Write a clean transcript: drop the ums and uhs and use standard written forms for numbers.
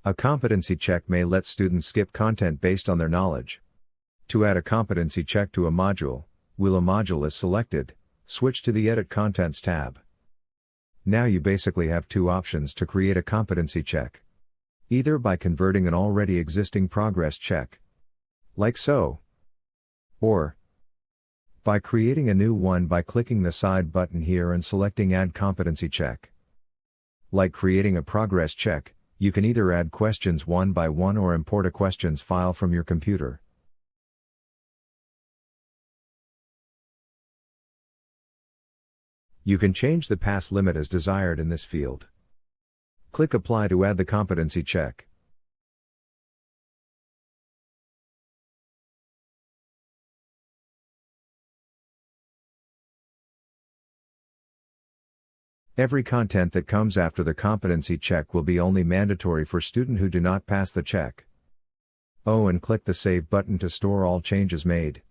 A competency check may let students skip content based on their knowledge. To add a competency check to a module, while a module is selected, switch to the Edit Contents tab. Now you basically have two options to create a competency check. Either by converting an already existing progress check, like so, or by creating a new one by clicking the side button here and selecting Add Competency Check. Like creating a progress check, you can either add questions one by one or import a questions file from your computer. You can change the pass limit as desired in this field. Click Apply to add the competency check. Every content that comes after the competency check will be only mandatory for students who do not pass the check. Oh, and click the Save button to store all changes made.